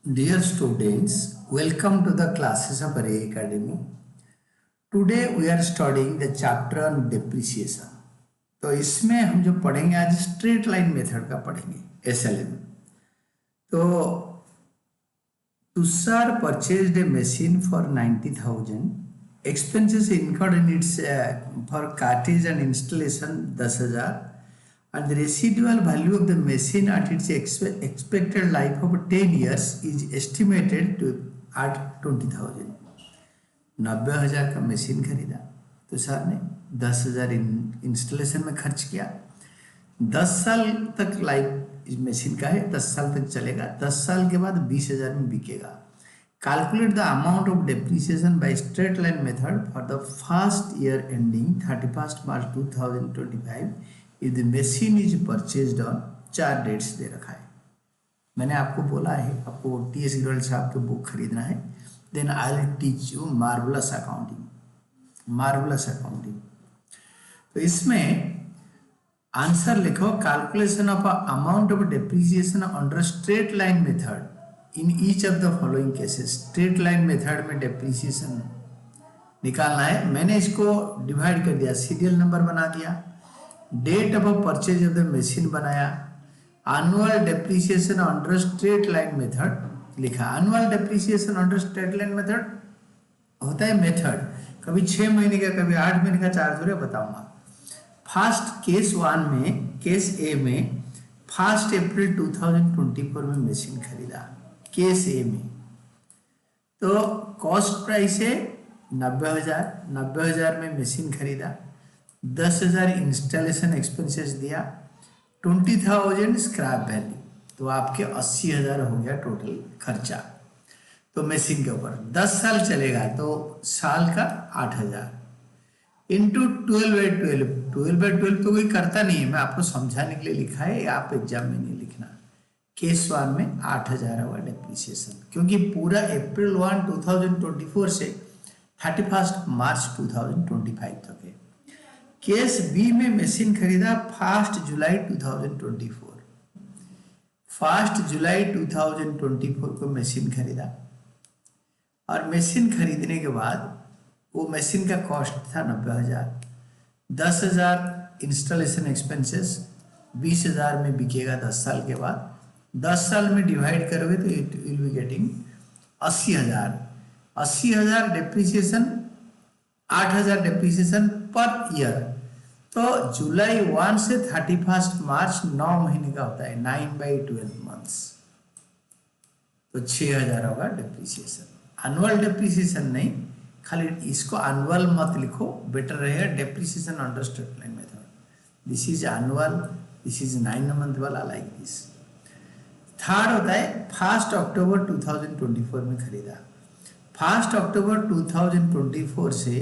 Dear students, welcome to the classes of Array Academy. Today we are studying the chapter on depreciation. तो इसमें हम जो पढ़ेंगे आज स्ट्रेट लाइन मेथड का पढ़ेंगे SLM. तो Tushar purchased a machine for 90,000. Expenses incurred in its for cartridge and installation 10,000. And the residual value of the machine at its expected life of 10 years is estimated to at 20,000. 90,000 का machine खरीदा तो sir ने 10,000 installation में खर्च किया। 10 साल तक life इस मशीन का है, 10 साल तक चलेगा। 10 साल के बाद 20,000 में बिकेगा। Calculate the amount of depreciation by straight line method for the first year ending 31st March 2025 if the machine is purchased on 4 dates दे रखा है। मैंने आपको बोला है आपको टी.एस. गिरोल साहब के बुक खरीदना है। Then I will teach you marvellous accounting. तो इसमें आंसर लिखो calculation of amount of depreciation under straight line method in each of the following cases. Straight line method में डेप्रिसिएशन निकालना है। मैंने इसको डिवाइड कर दिया, सीरियल नंबर बना दिया, date of purchase of the machine बनाया, annual depreciation under straight line method लिखा। Annual depreciation under straight line method होता है मेथड, कभी 6 महीने का कभी 8 महीने का चार्ज हो रहा है बताऊंगा। फर्स्ट केस 1 में, केस ए में 1 अप्रैल 2024 में मशीन खरीदा। केस ए में तो कॉस्ट प्राइस है 90,000 में मशीन खरीदा। 10,000 इंस्टॉलेशन एक्सपेंसेस दिया, 20,000 स्क्रैप वैल्यू, तो आपके 80,000 हो गया टोटल खर्चा। तो मशीन के ऊपर 10 साल चलेगा तो साल का 8,000 इंटू 12/12 तो कोई करता नहीं है, मैं आपको समझाने के लिए लिखा है, आप एग्जाम में नहीं लिखना। केस 1 में 8,000 होगा डेप्रिसिएशन, क्योंकि पूरा अप्रैल 1 2024 से 31 मार्च 2025 तक है। केस बी में मशीन खरीदा 1 जुलाई 2024। 1 जुलाई 2024 को मशीन खरीदा और मशीन खरीदने के बाद वो मशीन का कॉस्ट था 90,000। 10,000 इंस्टॉलेशन एक्सपेंसेस, 20,000 में बिकेगा 10 साल के बाद। 10 साल में डिवाइड करोगे तो it will be getting 80,000। 80,000 depreciation, 8,000 depreciation per year. तो जुलाई 1 से 31 मार्च 9 महीने का होता है, 9/12 मंथ्स, तो 6,000 होगा डेप्रिसिएशन। एनुअल डेप्रिसिएशन नहीं, खाली इसको एनुअल मत लिखो, बेटर रहेगा depreciation under straight line method. This is annual, this is 9 month वाला, लाइक दिस। थर्ड होता है 1 अक्टूबर 2024 में खरीदा। 1 अक्टूबर 2024 से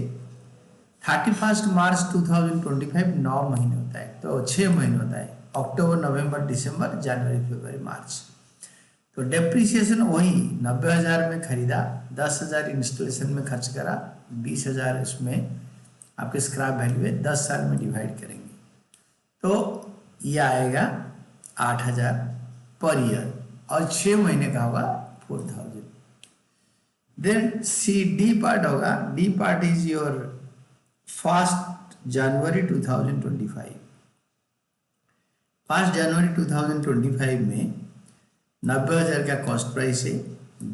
31 मार्च 2025 9 महीने होता है, तो 6 महीने होता है, अक्टूबर, नवंबर, दिसंबर, जनवरी, फरवरी, मार्च। तो डेप्रिसिएशन वही 90,000 में खरीदा, 10,000 इंस्टॉलेशन में खर्च करा, 20,000 इसमें आपके स्क्रैप वैल्यू है, 10 साल में डिवाइड करेंगे तो ये आएगा 8,000 पर ईयर और 6 महीने का होगा 4,000। देन सी डी पार्ट होगा। डी पार्ट इज योर 1 जनवरी 2025। 1 जनवरी 2025 में 90,000 का कॉस्ट प्राइस है,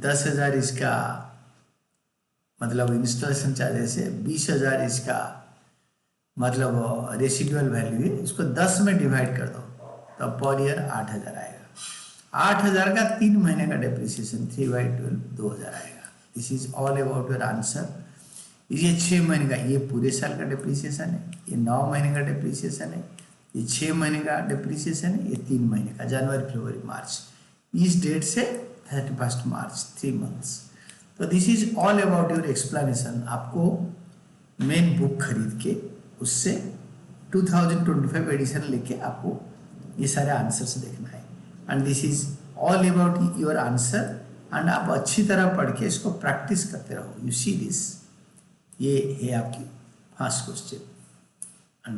10,000 इसका मतलब इंस्टॉलेशन चार्जेस है, 20,000 इसका मतलब रेसिडुअल वैल्यू है। इसको 10 में डिवाइड कर दो तो पर ईयर 8,000 आएगा। 8,000 का 3 महीने का डेप्रिसिएशन 3/12 2,000 आएगा। This is all about your answer. ये 6 महीने का, ये पूरे साल का डेप्रिसिएशन है, ये 9 महीने का डेप्रिसिएशन है, ये 6 महीने का डेप्रिसिएशन है, ये 3 महीने का, जनवरी, फरवरी, मार्च। इस डेट से 31 मार्च, 3 मंथ्स। तो this is all about your explanation. आपको मेन बुक खरीद के उससे 2025 एडिशन लेके आपको ये सारे आंसर्स देखना है। And this is all about your answer. And आप अच्छी तरह पढ़ के इसको प्रैक्टिस करते रहो। यू सी दिस, ये है आपकी फर्स्ट क्वेश्चन। एंड